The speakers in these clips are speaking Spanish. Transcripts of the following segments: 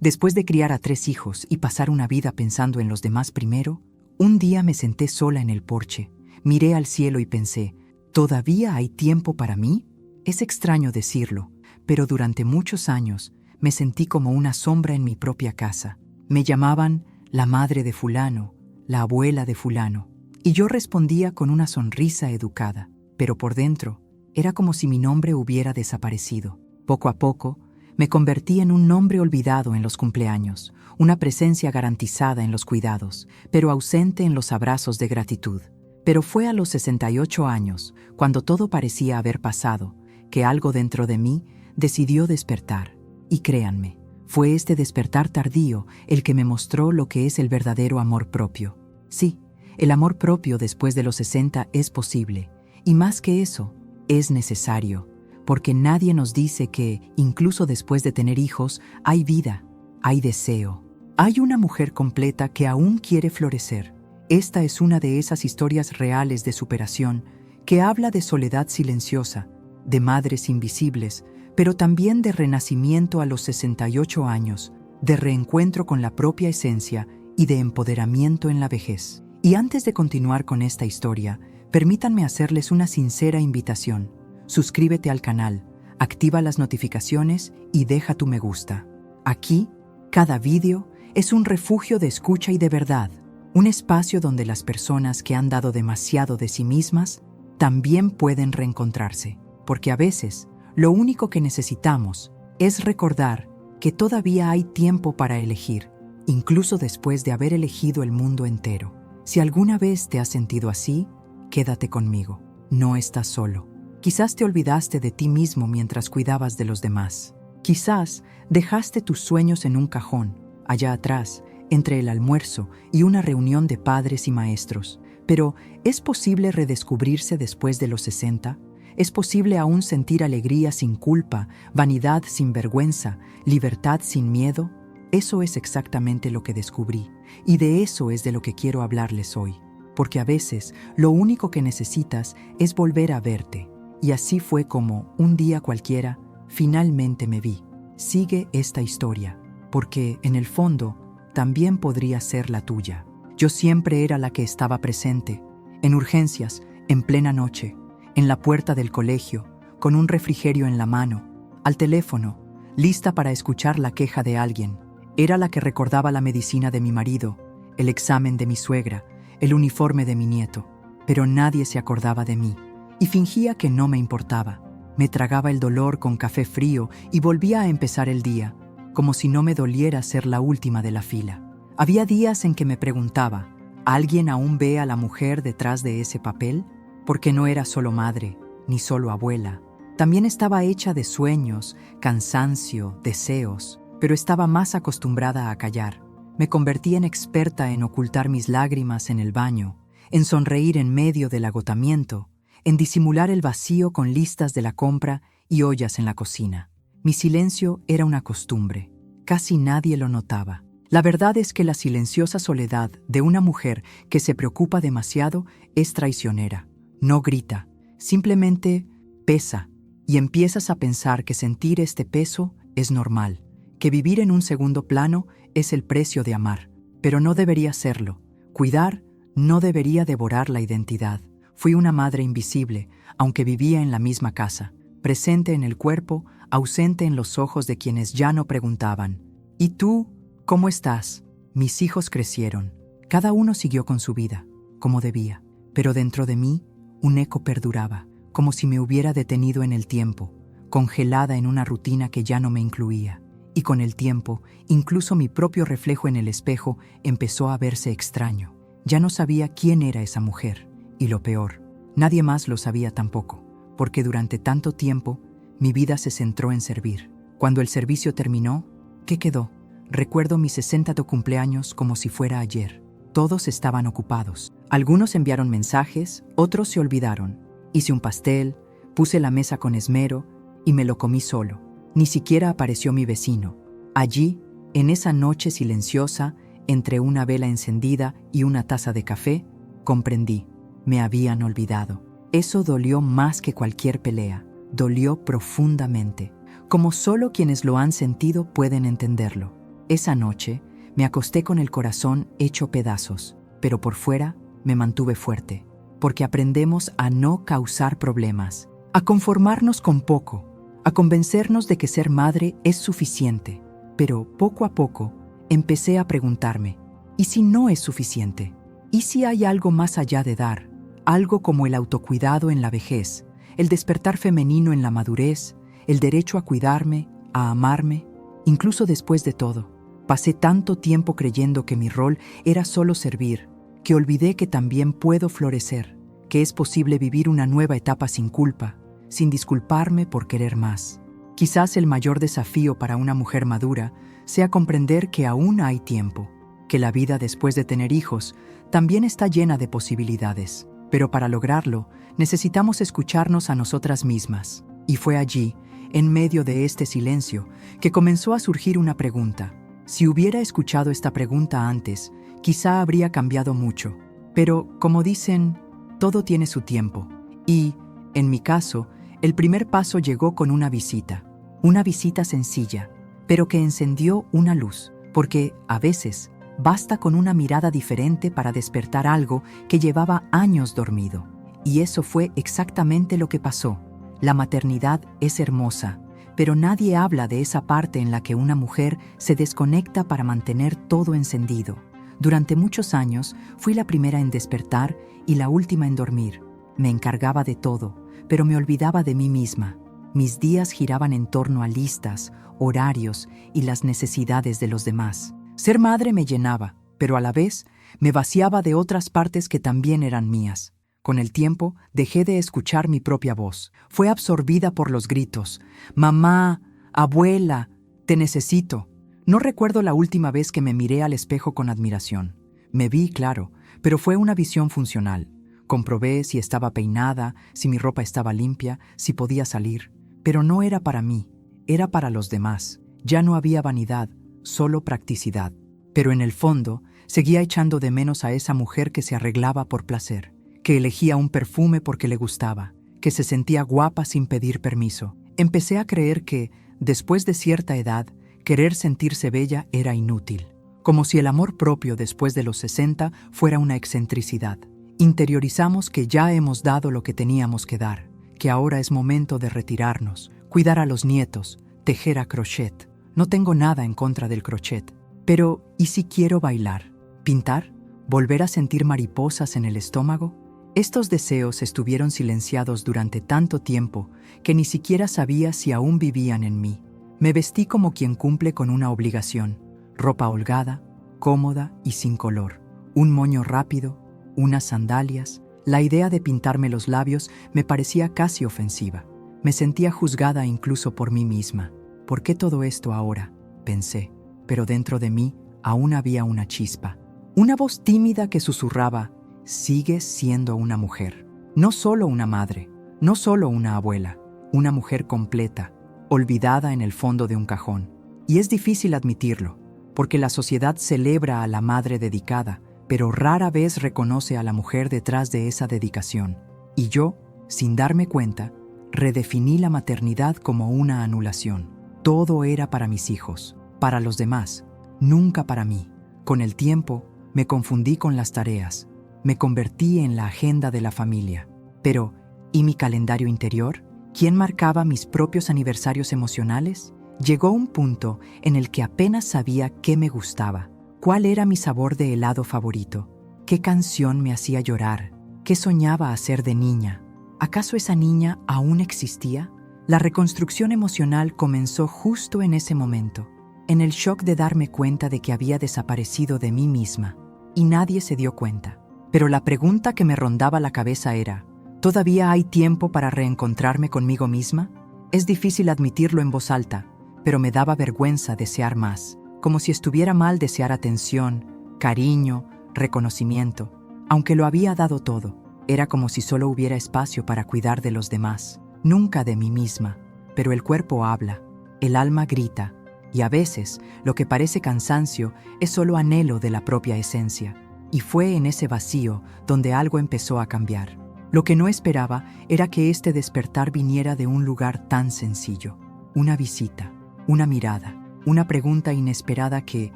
Después de criar a 3 hijos y pasar una vida pensando en los demás primero, un día me senté sola en el porche, miré al cielo y pensé, ¿todavía hay tiempo para mí? Es extraño decirlo, pero durante muchos años me sentí como una sombra en mi propia casa. Me llamaban la madre de fulano, la abuela de fulano, y yo respondía con una sonrisa educada, pero por dentro era como si mi nombre hubiera desaparecido. Poco a poco, me convertí en un nombre olvidado en los cumpleaños, una presencia garantizada en los cuidados, pero ausente en los abrazos de gratitud. Pero fue a los 68 años, cuando todo parecía haber pasado, que algo dentro de mí decidió despertar. Y créanme, fue este despertar tardío el que me mostró lo que es el verdadero amor propio. Sí, el amor propio después de los 60 es posible, y más que eso, es necesario, porque nadie nos dice que, incluso después de tener hijos, hay vida, hay deseo. Hay una mujer completa que aún quiere florecer. Esta es una de esas historias reales de superación que habla de soledad silenciosa, de madres invisibles, pero también de renacimiento a los 68 años, de reencuentro con la propia esencia y de empoderamiento en la vejez. Y antes de continuar con esta historia, permítanme hacerles una sincera invitación. Suscríbete al canal, activa las notificaciones y deja tu me gusta. Aquí, cada vídeo es un refugio de escucha y de verdad, un espacio donde las personas que han dado demasiado de sí mismas también pueden reencontrarse, porque a veces lo único que necesitamos es recordar que todavía hay tiempo para elegir, incluso después de haber elegido el mundo entero. Si alguna vez te has sentido así, quédate conmigo. No estás solo. Quizás te olvidaste de ti mismo mientras cuidabas de los demás. Quizás dejaste tus sueños en un cajón, allá atrás, entre el almuerzo y una reunión de padres y maestros. Pero, ¿es posible redescubrirse después de los 60? ¿Es posible aún sentir alegría sin culpa, vanidad sin vergüenza, libertad sin miedo? Eso es exactamente lo que descubrí, y de eso es de lo que quiero hablarles hoy. Porque a veces, lo único que necesitas es volver a verte. Y así fue como, un día cualquiera, finalmente me vi. Sigue esta historia, porque, en el fondo, también podría ser la tuya. Yo siempre era la que estaba presente, en urgencias, en plena noche, en la puerta del colegio, con un refrigerio en la mano, al teléfono, lista para escuchar la queja de alguien. Era la que recordaba la medicina de mi marido, el examen de mi suegra, el uniforme de mi nieto, pero nadie se acordaba de mí. Y fingía que no me importaba. Me tragaba el dolor con café frío y volvía a empezar el día, como si no me doliera ser la última de la fila. Había días en que me preguntaba, ¿alguien aún ve a la mujer detrás de ese papel? Porque no era solo madre, ni solo abuela. También estaba hecha de sueños, cansancio, deseos, pero estaba más acostumbrada a callar. Me convertí en experta en ocultar mis lágrimas en el baño, en sonreír en medio del agotamiento, en disimular el vacío con listas de la compra y ollas en la cocina. Mi silencio era una costumbre. Casi nadie lo notaba. La verdad es que la silenciosa soledad de una mujer que se preocupa demasiado es traicionera. No grita, simplemente pesa, y empiezas a pensar que sentir este peso es normal, que vivir en un segundo plano es el precio de amar. Pero no debería serlo. Cuidar no debería devorar la identidad. Fui una madre invisible, aunque vivía en la misma casa, presente en el cuerpo, ausente en los ojos de quienes ya no preguntaban. ¿Y tú? ¿Cómo estás? Mis hijos crecieron. Cada uno siguió con su vida, como debía. Pero dentro de mí, un eco perduraba, como si me hubiera detenido en el tiempo, congelada en una rutina que ya no me incluía. Y con el tiempo, incluso mi propio reflejo en el espejo empezó a verse extraño. Ya no sabía quién era esa mujer. Y lo peor, nadie más lo sabía tampoco, porque durante tanto tiempo mi vida se centró en servir. Cuando el servicio terminó, ¿qué quedó? Recuerdo mis 60 cumpleaños como si fuera ayer. Todos estaban ocupados. Algunos enviaron mensajes, otros se olvidaron. Hice un pastel, puse la mesa con esmero y me lo comí solo. Ni siquiera apareció mi vecino. Allí, en esa noche silenciosa, entre una vela encendida y una taza de café, comprendí. Me habían olvidado. Eso dolió más que cualquier pelea. Dolió profundamente, como solo quienes lo han sentido pueden entenderlo. Esa noche me acosté con el corazón hecho pedazos, pero por fuera me mantuve fuerte, porque aprendemos a no causar problemas, a conformarnos con poco, a convencernos de que ser madre es suficiente. Pero poco a poco empecé a preguntarme, ¿y si no es suficiente? ¿Y si hay algo más allá de dar? Algo como el autocuidado en la vejez, el despertar femenino en la madurez, el derecho a cuidarme, a amarme. Incluso después de todo, pasé tanto tiempo creyendo que mi rol era solo servir, que olvidé que también puedo florecer, que es posible vivir una nueva etapa sin culpa, sin disculparme por querer más. Quizás el mayor desafío para una mujer madura sea comprender que aún hay tiempo, que la vida después de tener hijos también está llena de posibilidades. Pero para lograrlo, necesitamos escucharnos a nosotras mismas. Y fue allí, en medio de este silencio, que comenzó a surgir una pregunta. Si hubiera escuchado esta pregunta antes, quizá habría cambiado mucho. Pero, como dicen, todo tiene su tiempo. Y, en mi caso, el primer paso llegó con una visita sencilla, pero que encendió una luz, porque, a veces, basta con una mirada diferente para despertar algo que llevaba años dormido. Y eso fue exactamente lo que pasó. La maternidad es hermosa, pero nadie habla de esa parte en la que una mujer se desconecta para mantener todo encendido. Durante muchos años fui la primera en despertar y la última en dormir. Me encargaba de todo, pero me olvidaba de mí misma. Mis días giraban en torno a listas, horarios y las necesidades de los demás. Ser madre me llenaba, pero a la vez me vaciaba de otras partes que también eran mías. Con el tiempo, dejé de escuchar mi propia voz. Fue absorbida por los gritos. «Mamá, abuela, te necesito». No recuerdo la última vez que me miré al espejo con admiración. Me vi, claro, pero fue una visión funcional. Comprobé si estaba peinada, si mi ropa estaba limpia, si podía salir. Pero no era para mí, era para los demás. Ya no había vanidad, solo practicidad. Pero en el fondo, seguía echando de menos a esa mujer que se arreglaba por placer, que elegía un perfume porque le gustaba, que se sentía guapa sin pedir permiso. Empecé a creer que, después de cierta edad, querer sentirse bella era inútil, como si el amor propio después de los 60 fuera una excentricidad. Interiorizamos que ya hemos dado lo que teníamos que dar, que ahora es momento de retirarnos, cuidar a los nietos, tejer a crochet. No tengo nada en contra del crochet, pero ¿y si quiero bailar? ¿Pintar? ¿Volver a sentir mariposas en el estómago? Estos deseos estuvieron silenciados durante tanto tiempo que ni siquiera sabía si aún vivían en mí. Me vestí como quien cumple con una obligación, ropa holgada, cómoda y sin color, un moño rápido, unas sandalias. La idea de pintarme los labios me parecía casi ofensiva. Me sentía juzgada incluso por mí misma. ¿Por qué todo esto ahora?, pensé, pero dentro de mí aún había una chispa. Una voz tímida que susurraba, «Sigues siendo una mujer, no solo una madre, no solo una abuela, una mujer completa, olvidada en el fondo de un cajón». Y es difícil admitirlo, porque la sociedad celebra a la madre dedicada, pero rara vez reconoce a la mujer detrás de esa dedicación. Y yo, sin darme cuenta, redefiní la maternidad como una anulación. Todo era para mis hijos, para los demás, nunca para mí. Con el tiempo, me confundí con las tareas, me convertí en la agenda de la familia. Pero, ¿y mi calendario interior? ¿Quién marcaba mis propios aniversarios emocionales? Llegó un punto en el que apenas sabía qué me gustaba. ¿Cuál era mi sabor de helado favorito? ¿Qué canción me hacía llorar? ¿Qué soñaba hacer de niña? ¿Acaso esa niña aún existía? La reconstrucción emocional comenzó justo en ese momento, en el shock de darme cuenta de que había desaparecido de mí misma, y nadie se dio cuenta. Pero la pregunta que me rondaba la cabeza era, ¿todavía hay tiempo para reencontrarme conmigo misma? Es difícil admitirlo en voz alta, pero me daba vergüenza desear más. Como si estuviera mal desear atención, cariño, reconocimiento. Aunque lo había dado todo, era como si solo hubiera espacio para cuidar de los demás, nunca de mí misma. Pero el cuerpo habla, el alma grita, y a veces lo que parece cansancio es solo anhelo de la propia esencia. Y fue en ese vacío donde algo empezó a cambiar. Lo que no esperaba era que este despertar viniera de un lugar tan sencillo. Una visita, una mirada, una pregunta inesperada que,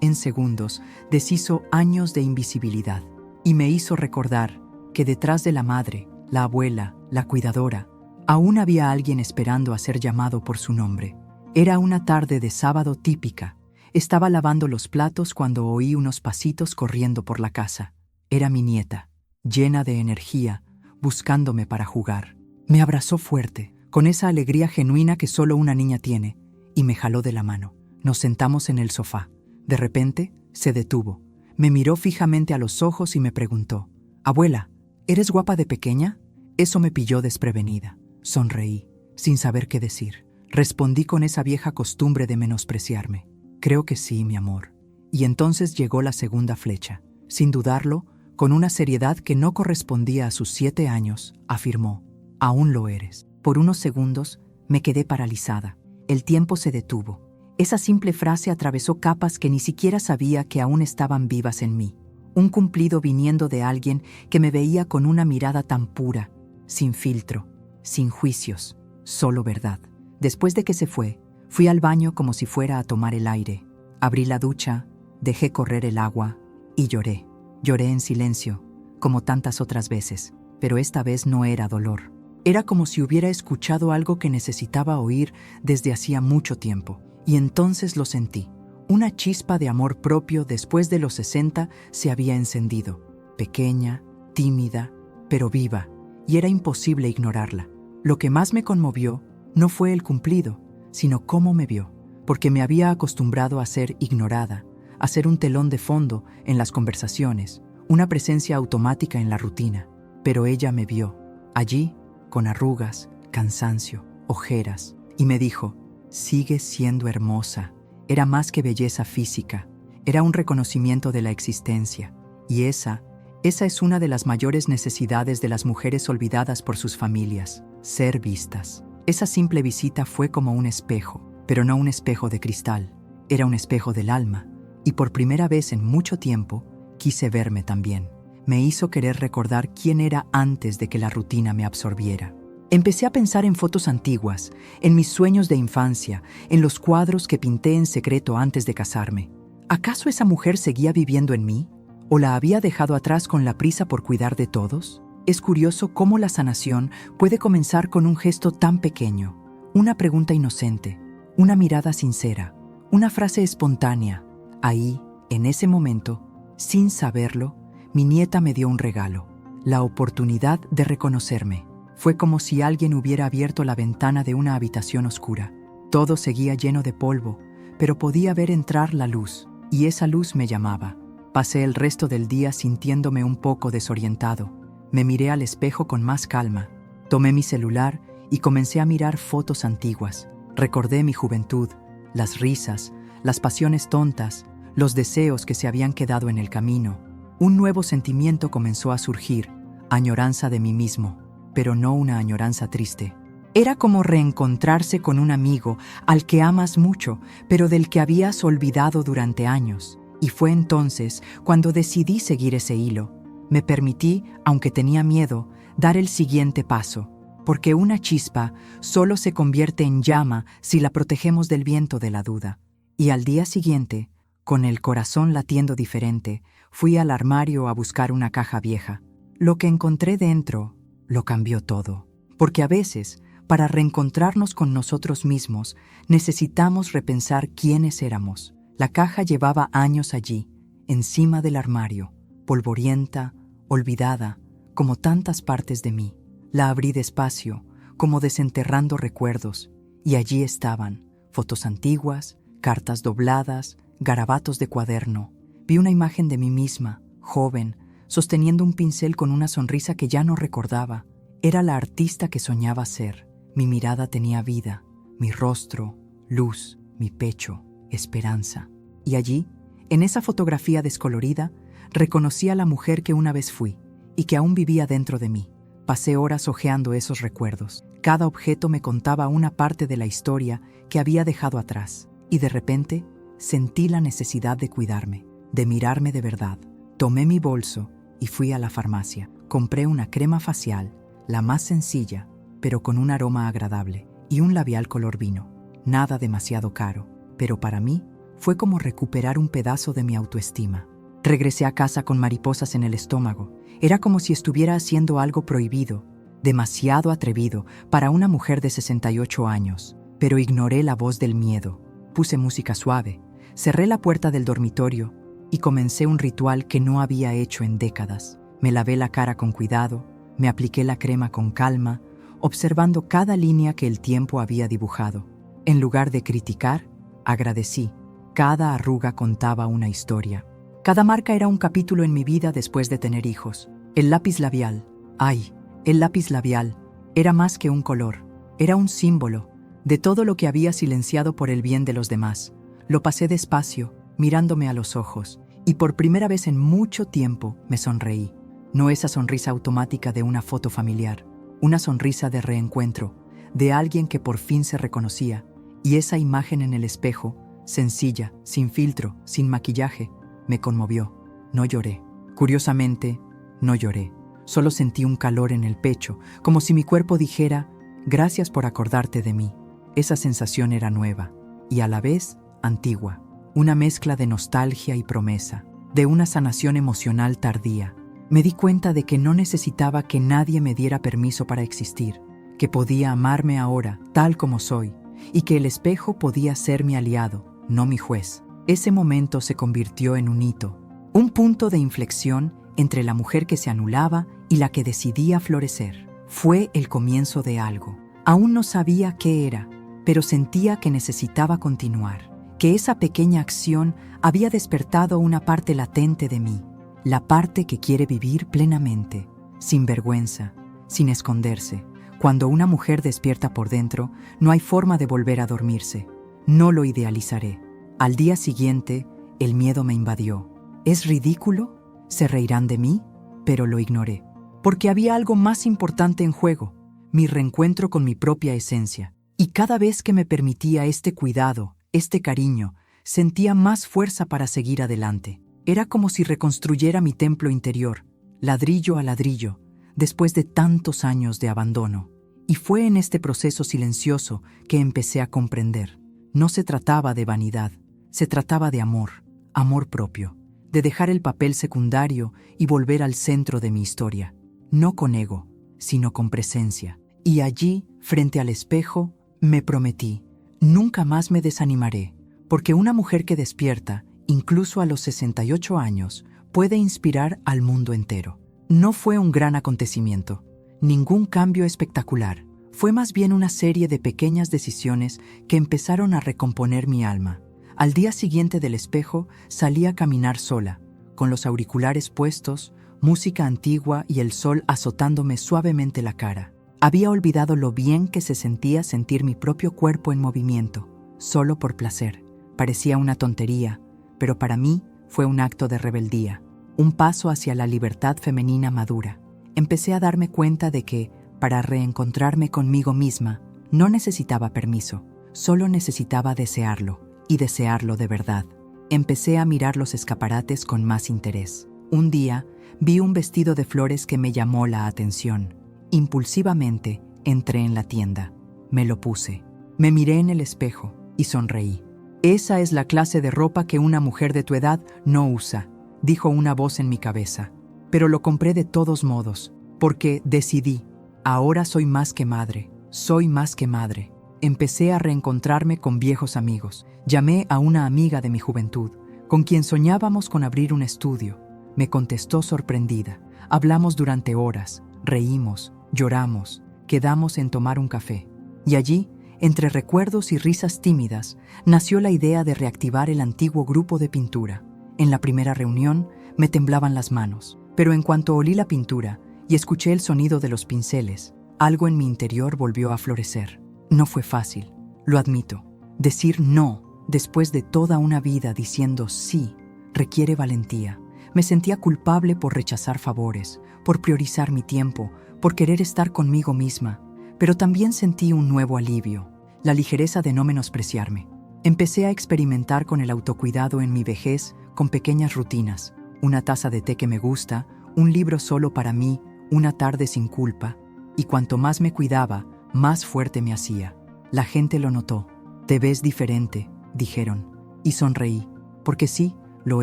en segundos, deshizo años de invisibilidad y me hizo recordar que detrás de la madre, la abuela, la cuidadora, aún había alguien esperando a ser llamado por su nombre. Era una tarde de sábado típica. Estaba lavando los platos cuando oí unos pasitos corriendo por la casa. Era mi nieta, llena de energía, buscándome para jugar. Me abrazó fuerte, con esa alegría genuina que solo una niña tiene, y me jaló de la mano. Nos sentamos en el sofá. De repente, se detuvo. Me miró fijamente a los ojos y me preguntó: «Abuela, ¿eres guapa de pequeña?». Eso me pilló desprevenida. Sonreí, sin saber qué decir. Respondí con esa vieja costumbre de menospreciarme: «Creo que sí, mi amor». Y entonces llegó la segunda flecha. Sin dudarlo, con una seriedad que no correspondía a sus 7 años, afirmó: «Aún lo eres». Por unos segundos me quedé paralizada. El tiempo se detuvo. Esa simple frase atravesó capas que ni siquiera sabía que aún estaban vivas en mí. Un cumplido viniendo de alguien que me veía con una mirada tan pura, sin filtro, sin juicios, solo verdad. Después de que se fue, fui al baño como si fuera a tomar el aire. Abrí la ducha, dejé correr el agua y lloré. Lloré en silencio, como tantas otras veces, pero esta vez no era dolor. Era como si hubiera escuchado algo que necesitaba oír desde hacía mucho tiempo. Y entonces lo sentí. Una chispa de amor propio después de los 60 se había encendido. Pequeña, tímida, pero viva, y era imposible ignorarla. Lo que más me conmovió no fue el cumplido, sino cómo me vio, porque me había acostumbrado a ser ignorada, a ser un telón de fondo en las conversaciones, una presencia automática en la rutina. Pero ella me vio, allí, con arrugas, cansancio, ojeras, y me dijo: «Sigues siendo hermosa». Era más que belleza física, era un reconocimiento de la existencia, y esa es una de las mayores necesidades de las mujeres olvidadas por sus familias: ser vistas. Esa simple visita fue como un espejo, pero no un espejo de cristal, era un espejo del alma, y por primera vez en mucho tiempo quise verme también. Me hizo querer recordar quién era antes de que la rutina me absorbiera. Empecé a pensar en fotos antiguas, en mis sueños de infancia, en los cuadros que pinté en secreto antes de casarme. ¿Acaso esa mujer seguía viviendo en mí? ¿O la había dejado atrás con la prisa por cuidar de todos? Es curioso cómo la sanación puede comenzar con un gesto tan pequeño, una pregunta inocente, una mirada sincera, una frase espontánea. Ahí, en ese momento, sin saberlo, mi nieta me dio un regalo, la oportunidad de reconocerme. Fue como si alguien hubiera abierto la ventana de una habitación oscura. Todo seguía lleno de polvo, pero podía ver entrar la luz, y esa luz me llamaba. Pasé el resto del día sintiéndome un poco desorientado. Me miré al espejo con más calma. Tomé mi celular y comencé a mirar fotos antiguas. Recordé mi juventud, las risas, las pasiones tontas, los deseos que se habían quedado en el camino. Un nuevo sentimiento comenzó a surgir, añoranza de mí mismo, pero no una añoranza triste. Era como reencontrarse con un amigo al que amas mucho, pero del que habías olvidado durante años. Y fue entonces cuando decidí seguir ese hilo. Me permití, aunque tenía miedo, dar el siguiente paso, porque una chispa solo se convierte en llama si la protegemos del viento de la duda. Y al día siguiente, con el corazón latiendo diferente, fui al armario a buscar una caja vieja. Lo que encontré dentro lo cambió todo, porque a veces, para reencontrarnos con nosotros mismos, necesitamos repensar quiénes éramos. La caja llevaba años allí, encima del armario, polvorienta, olvidada, como tantas partes de mí. La abrí despacio, como desenterrando recuerdos, y allí estaban fotos antiguas, cartas dobladas, garabatos de cuaderno. Vi una imagen de mí misma, joven, sosteniendo un pincel con una sonrisa que ya no recordaba. Era la artista que soñaba ser. Mi mirada tenía vida, mi rostro, luz, mi pecho, esperanza. Y allí, en esa fotografía descolorida, reconocí a la mujer que una vez fui y que aún vivía dentro de mí. Pasé horas hojeando esos recuerdos. Cada objeto me contaba una parte de la historia que había dejado atrás. Y de repente, sentí la necesidad de cuidarme, de mirarme de verdad. Tomé mi bolso y fui a la farmacia. Compré una crema facial, la más sencilla, pero con un aroma agradable, y un labial color vino. Nada demasiado caro, pero para mí fue como recuperar un pedazo de mi autoestima. Regresé a casa con mariposas en el estómago. Era como si estuviera haciendo algo prohibido, demasiado atrevido para una mujer de 68 años. Pero ignoré la voz del miedo. Puse música suave, cerré la puerta del dormitorio y comencé un ritual que no había hecho en décadas. Me lavé la cara con cuidado, me apliqué la crema con calma, observando cada línea que el tiempo había dibujado. En lugar de criticar, agradecí. Cada arruga contaba una historia. Cada marca era un capítulo en mi vida después de tener hijos. El lápiz labial. ¡Ay! El lápiz labial era más que un color. Era un símbolo de todo lo que había silenciado por el bien de los demás. Lo pasé despacio, mirándome a los ojos, y por primera vez en mucho tiempo me sonreí. No esa sonrisa automática de una foto familiar, una sonrisa de reencuentro, de alguien que por fin se reconocía, y esa imagen en el espejo, sencilla, sin filtro, sin maquillaje, me conmovió. No lloré. Curiosamente, no lloré. Solo sentí un calor en el pecho, como si mi cuerpo dijera, gracias por acordarte de mí. Esa sensación era nueva, y a la vez antigua, una mezcla de nostalgia y promesa, de una sanación emocional tardía. Me di cuenta de que no necesitaba que nadie me diera permiso para existir, que podía amarme ahora, tal como soy, y que el espejo podía ser mi aliado, no mi juez. Ese momento se convirtió en un hito, un punto de inflexión entre la mujer que se anulaba y la que decidía florecer. Fue el comienzo de algo. Aún no sabía qué era, pero sentía que necesitaba continuar, que esa pequeña acción había despertado una parte latente de mí, la parte que quiere vivir plenamente, sin vergüenza, sin esconderse. Cuando una mujer despierta por dentro, no hay forma de volver a dormirse. No lo idealizaré. Al día siguiente, el miedo me invadió. ¿Es ridículo? ¿Se reirán de mí? Pero lo ignoré, porque había algo más importante en juego, mi reencuentro con mi propia esencia. Y cada vez que me permitía este cuidado, este cariño, sentía más fuerza para seguir adelante. Era como si reconstruyera mi templo interior, ladrillo a ladrillo, después de tantos años de abandono. Y fue en este proceso silencioso que empecé a comprender. No se trataba de vanidad, se trataba de amor, amor propio, de dejar el papel secundario y volver al centro de mi historia. No con ego, sino con presencia. Y allí, frente al espejo, me prometí, nunca más me desanimaré, porque una mujer que despierta, incluso a los 68 años, puede inspirar al mundo entero. No fue un gran acontecimiento, ningún cambio espectacular. Fue más bien una serie de pequeñas decisiones que empezaron a recomponer mi alma. Al día siguiente del espejo salí a caminar sola, con los auriculares puestos, música antigua y el sol azotándome suavemente la cara. Había olvidado lo bien que se sentía sentir mi propio cuerpo en movimiento, solo por placer. Parecía una tontería, pero para mí fue un acto de rebeldía, un paso hacia la libertad femenina madura. Empecé a darme cuenta de que, para reencontrarme conmigo misma, no necesitaba permiso, solo necesitaba desearlo, y desearlo de verdad. Empecé a mirar los escaparates con más interés. Un día, vi un vestido de flores que me llamó la atención. Impulsivamente, entré en la tienda. Me lo puse. Me miré en el espejo y sonreí. «Esa es la clase de ropa que una mujer de tu edad no usa», dijo una voz en mi cabeza. Pero lo compré de todos modos, porque decidí. Ahora soy más que madre. Soy más que madre. Empecé a reencontrarme con viejos amigos. Llamé a una amiga de mi juventud, con quien soñábamos con abrir un estudio. Me contestó sorprendida. Hablamos durante horas, reímos, lloramos, quedamos en tomar un café. Y allí, entre recuerdos y risas tímidas, nació la idea de reactivar el antiguo grupo de pintura. En la primera reunión, me temblaban las manos, pero en cuanto olí la pintura y escuché el sonido de los pinceles, algo en mi interior volvió a florecer. No fue fácil, lo admito. Decir no, después de toda una vida diciendo sí, requiere valentía. Me sentía culpable por rechazar favores, por priorizar mi tiempo, por querer estar conmigo misma. Pero también sentí un nuevo alivio, la ligereza de no menospreciarme. Empecé a experimentar con el autocuidado en mi vejez con pequeñas rutinas. Una taza de té que me gusta, un libro solo para mí, una tarde sin culpa. Y cuanto más me cuidaba, más fuerte me hacía. La gente lo notó. «Te ves diferente», dijeron, y sonreí, porque sí, lo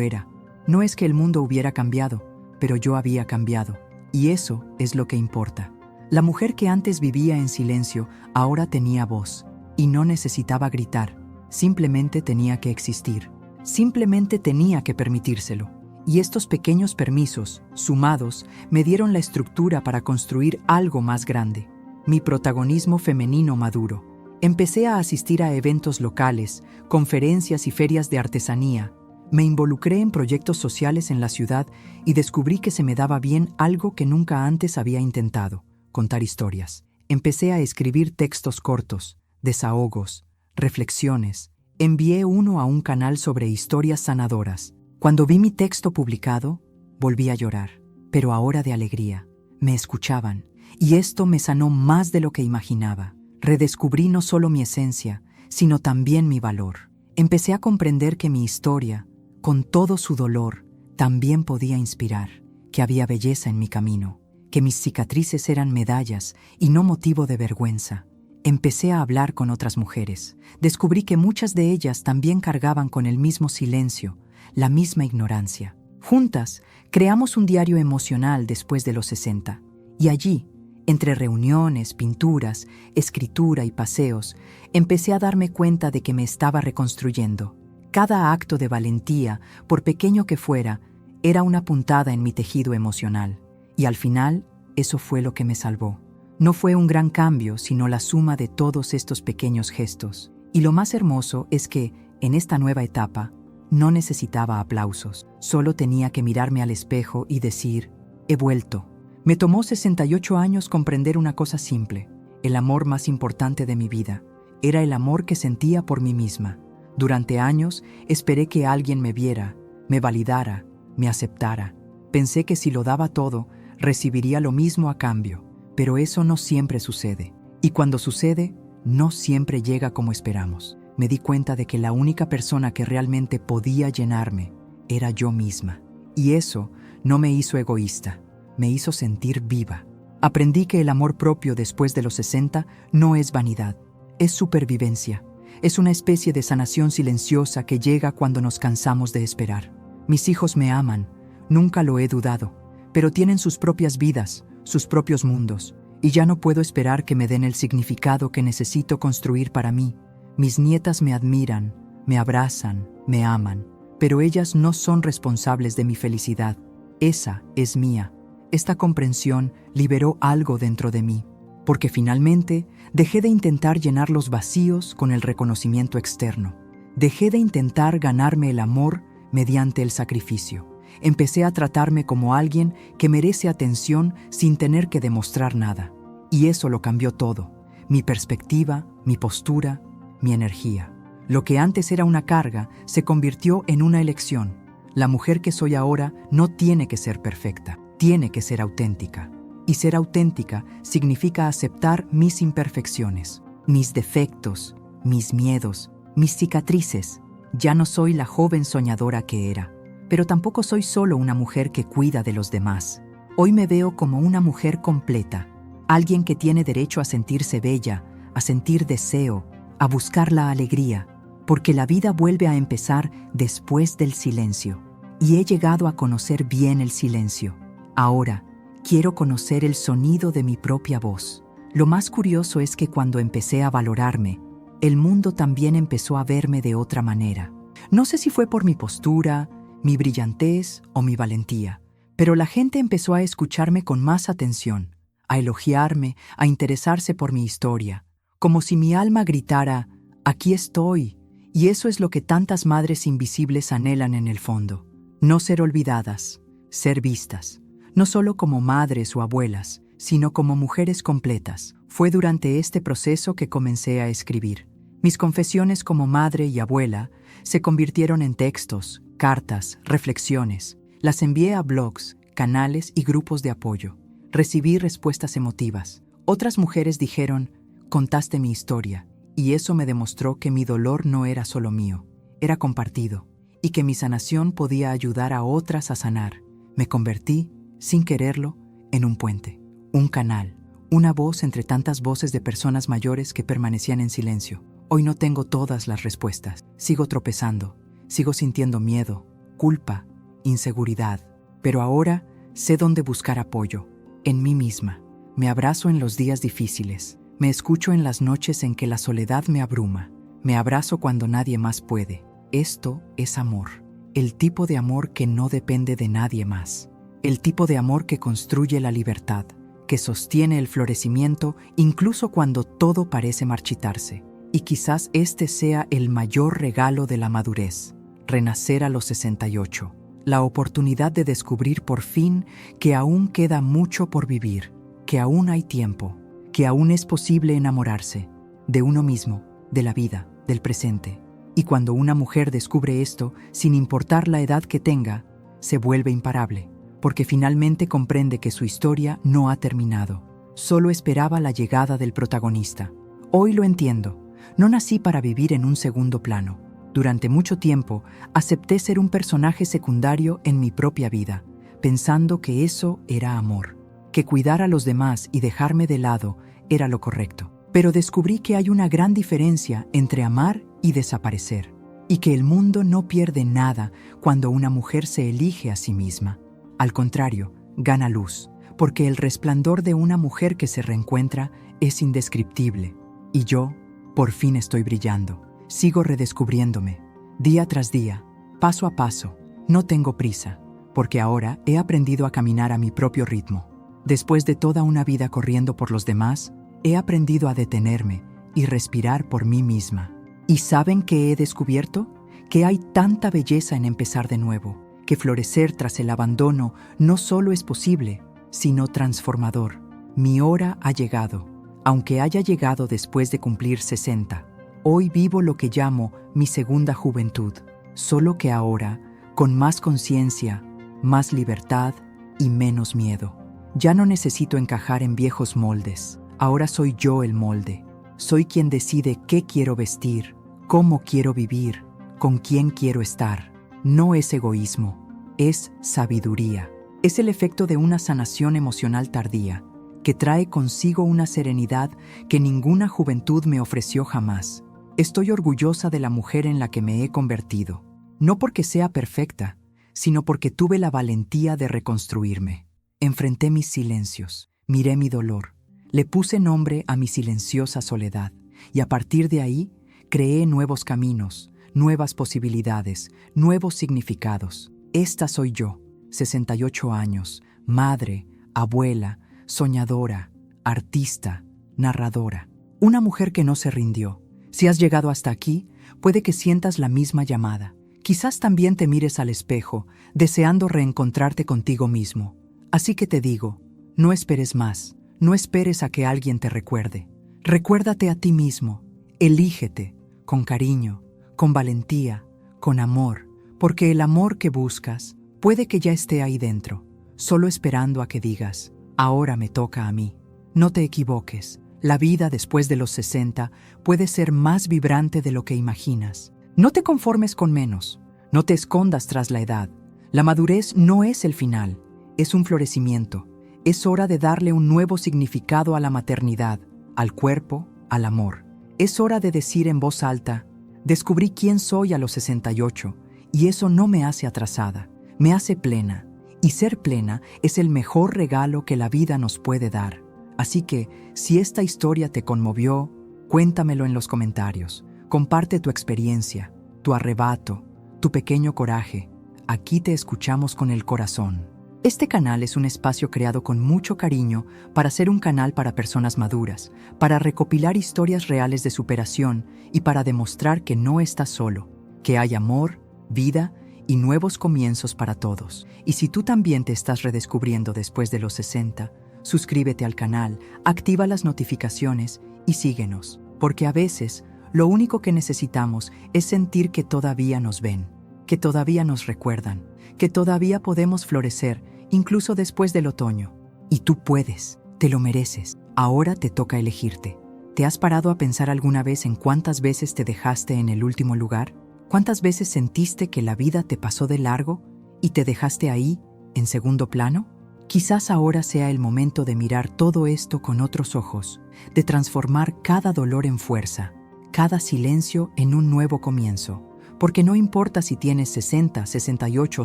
era. No es que el mundo hubiera cambiado, pero yo había cambiado, y eso es lo que importa. La mujer que antes vivía en silencio ahora tenía voz, y no necesitaba gritar, simplemente tenía que existir, simplemente tenía que permitírselo. Y estos pequeños permisos, sumados, me dieron la estructura para construir algo más grande. Mi protagonismo femenino maduro. Empecé a asistir a eventos locales, conferencias y ferias de artesanía. Me involucré en proyectos sociales en la ciudad y descubrí que se me daba bien algo que nunca antes había intentado: contar historias. Empecé a escribir textos cortos, desahogos, reflexiones. Envié uno a un canal sobre historias sanadoras. Cuando vi mi texto publicado, volví a llorar, pero ahora de alegría. Me escuchaban, y esto me sanó más de lo que imaginaba. Redescubrí no solo mi esencia, sino también mi valor. Empecé a comprender que mi historia, con todo su dolor, también podía inspirar, que había belleza en mi camino, que mis cicatrices eran medallas y no motivo de vergüenza. Empecé a hablar con otras mujeres. Descubrí que muchas de ellas también cargaban con el mismo silencio, la misma ignorancia. Juntas, creamos un diario emocional después de los 60, y allí, entre reuniones, pinturas, escritura y paseos, empecé a darme cuenta de que me estaba reconstruyendo. Cada acto de valentía, por pequeño que fuera, era una puntada en mi tejido emocional, y al final, eso fue lo que me salvó. No fue un gran cambio, sino la suma de todos estos pequeños gestos. Y lo más hermoso es que, en esta nueva etapa, no necesitaba aplausos, solo tenía que mirarme al espejo y decir: he vuelto. Me tomó 68 años comprender una cosa simple: el amor más importante de mi vida era el amor que sentía por mí misma. Durante años esperé que alguien me viera, me validara, me aceptara. Pensé que si lo daba todo, recibiría lo mismo a cambio, pero eso no siempre sucede. Y cuando sucede, no siempre llega como esperamos. Me di cuenta de que la única persona que realmente podía llenarme era yo misma. Y eso no me hizo egoísta, me hizo sentir viva. Aprendí que el amor propio después de los 60 no es vanidad, es supervivencia. Es una especie de sanación silenciosa que llega cuando nos cansamos de esperar. Mis hijos me aman, nunca lo he dudado, pero tienen sus propias vidas, sus propios mundos, y ya no puedo esperar que me den el significado que necesito construir para mí. Mis nietas me admiran, me abrazan, me aman, pero ellas no son responsables de mi felicidad. Esa es mía. Esta comprensión liberó algo dentro de mí, porque finalmente dejé de intentar llenar los vacíos con el reconocimiento externo. Dejé de intentar ganarme el amor mediante el sacrificio. Empecé a tratarme como alguien que merece atención sin tener que demostrar nada. Y eso lo cambió todo: mi perspectiva, mi postura, mi energía. Lo que antes era una carga se convirtió en una elección. La mujer que soy ahora no tiene que ser perfecta, tiene que ser auténtica. Y ser auténtica significa aceptar mis imperfecciones, mis defectos, mis miedos, mis cicatrices. Ya no soy la joven soñadora que era, pero tampoco soy solo una mujer que cuida de los demás. Hoy me veo como una mujer completa, alguien que tiene derecho a sentirse bella, a sentir deseo, a buscar la alegría, porque la vida vuelve a empezar después del silencio. Y he llegado a conocer bien el silencio. Ahora, quiero conocer el sonido de mi propia voz. Lo más curioso es que cuando empecé a valorarme, el mundo también empezó a verme de otra manera. No sé si fue por mi postura, mi brillantez o mi valentía, pero la gente empezó a escucharme con más atención, a elogiarme, a interesarse por mi historia, como si mi alma gritara: aquí estoy. Y eso es lo que tantas madres invisibles anhelan en el fondo: no ser olvidadas, ser vistas, no solo como madres o abuelas, sino como mujeres completas. Fue durante este proceso que comencé a escribir. Mis confesiones como madre y abuela se convirtieron en textos, cartas, reflexiones. Las envié a blogs, canales y grupos de apoyo. Recibí respuestas emotivas. Otras mujeres dijeron: contaste mi historia, y eso me demostró que mi dolor no era solo mío, era compartido, y que mi sanación podía ayudar a otras a sanar. Me convertí, sin quererlo, en un puente, un canal, una voz entre tantas voces de personas mayores que permanecían en silencio, Hoy no tengo todas las respuestas. Sigo tropezando, sigo sintiendo miedo, culpa, inseguridad. Pero ahora sé dónde buscar apoyo, en mí misma. Me abrazo en los días difíciles. Me escucho en las noches en que la soledad me abruma. Me abrazo cuando nadie más puede. Esto es amor. El tipo de amor que no depende de nadie más. El tipo de amor que construye la libertad, que sostiene el florecimiento incluso cuando todo parece marchitarse. Y quizás este sea el mayor regalo de la madurez, renacer a los 68. La oportunidad de descubrir por fin que aún queda mucho por vivir, que aún hay tiempo, que aún es posible enamorarse de uno mismo, de la vida, del presente. Y cuando una mujer descubre esto, sin importar la edad que tenga, se vuelve imparable, porque finalmente comprende que su historia no ha terminado. Solo esperaba la llegada del protagonista. Hoy lo entiendo. No nací para vivir en un segundo plano. Durante mucho tiempo, acepté ser un personaje secundario en mi propia vida, pensando que eso era amor, que cuidar a los demás y dejarme de lado era lo correcto. Pero descubrí que hay una gran diferencia entre amar y desaparecer, y que el mundo no pierde nada cuando una mujer se elige a sí misma. Al contrario, gana luz, porque el resplandor de una mujer que se reencuentra es indescriptible. Y yo, por fin estoy brillando. Sigo redescubriéndome, día tras día, paso a paso. No tengo prisa, porque ahora he aprendido a caminar a mi propio ritmo. Después de toda una vida corriendo por los demás, he aprendido a detenerme y respirar por mí misma. ¿Y saben qué he descubierto? Que hay tanta belleza en empezar de nuevo, que florecer tras el abandono no solo es posible, sino transformador. Mi hora ha llegado, aunque haya llegado después de cumplir 60. Hoy vivo lo que llamo mi segunda juventud, solo que ahora, con más conciencia, más libertad y menos miedo. Ya no necesito encajar en viejos moldes. Ahora soy yo el molde. Soy quien decide qué quiero vestir, cómo quiero vivir, con quién quiero estar. No es egoísmo, es sabiduría. Es el efecto de una sanación emocional tardía, que trae consigo una serenidad que ninguna juventud me ofreció jamás. Estoy orgullosa de la mujer en la que me he convertido, no porque sea perfecta, sino porque tuve la valentía de reconstruirme. Enfrenté mis silencios, miré mi dolor, le puse nombre a mi silenciosa soledad, y a partir de ahí creé nuevos caminos, nuevas posibilidades, nuevos significados. Esta soy yo, 68 años, madre, abuela, soñadora, artista, narradora. Una mujer que no se rindió. Si has llegado hasta aquí, puede que sientas la misma llamada. Quizás también te mires al espejo, deseando reencontrarte contigo mismo. Así que te digo, no esperes más, no esperes a que alguien te recuerde. Recuérdate a ti mismo, elígete, con cariño, con valentía, con amor, porque el amor que buscas puede que ya esté ahí dentro, solo esperando a que digas, ahora me toca a mí. No te equivoques. La vida después de los 60 puede ser más vibrante de lo que imaginas. No te conformes con menos, no te escondas tras la edad. La madurez no es el final, es un florecimiento. Es hora de darle un nuevo significado a la maternidad, al cuerpo, al amor. Es hora de decir en voz alta, descubrí quién soy a los 68, y eso no me hace atrasada, me hace plena. Y ser plena es el mejor regalo que la vida nos puede dar. Así que, si esta historia te conmovió, cuéntamelo en los comentarios. Comparte tu experiencia, tu arrebato, tu pequeño coraje. Aquí te escuchamos con el corazón. Este canal es un espacio creado con mucho cariño para ser un canal para personas maduras, para recopilar historias reales de superación y para demostrar que no estás solo, que hay amor, vida y nuevos comienzos para todos. Y si tú también te estás redescubriendo después de los 60, suscríbete al canal, activa las notificaciones y síguenos, porque a veces lo único que necesitamos es sentir que todavía nos ven, que todavía nos recuerdan, que todavía podemos florecer incluso después del otoño. Y tú puedes, te lo mereces. Ahora te toca elegirte. ¿Te has parado a pensar alguna vez en cuántas veces te dejaste en el último lugar? ¿Cuántas veces sentiste que la vida te pasó de largo y te dejaste ahí, en segundo plano? Quizás ahora sea el momento de mirar todo esto con otros ojos, de transformar cada dolor en fuerza, cada silencio en un nuevo comienzo. Porque no importa si tienes 60, 68 o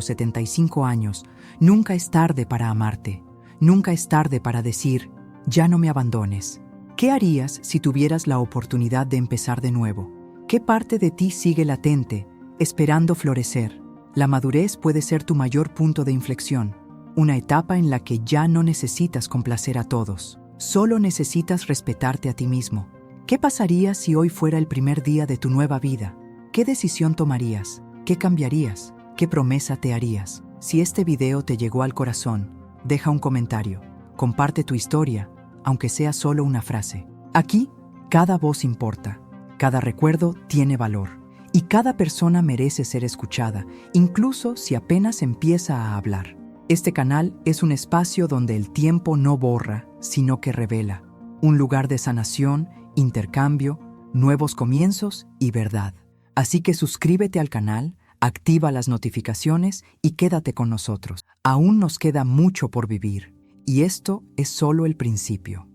75 años, nunca es tarde para amarte. Nunca es tarde para decir, ya no me abandones. ¿Qué harías si tuvieras la oportunidad de empezar de nuevo? ¿Qué parte de ti sigue latente, esperando florecer? La madurez puede ser tu mayor punto de inflexión, una etapa en la que ya no necesitas complacer a todos. Solo necesitas respetarte a ti mismo. ¿Qué pasaría si hoy fuera el primer día de tu nueva vida? ¿Qué decisión tomarías? ¿Qué cambiarías? ¿Qué promesa te harías? Si este video te llegó al corazón, deja un comentario, comparte tu historia, aunque sea solo una frase. Aquí, cada voz importa, cada recuerdo tiene valor, y cada persona merece ser escuchada, incluso si apenas empieza a hablar. Este canal es un espacio donde el tiempo no borra, sino que revela. Un lugar de sanación, intercambio, nuevos comienzos y verdad. Así que suscríbete al canal, activa las notificaciones y quédate con nosotros. Aún nos queda mucho por vivir, y esto es solo el principio.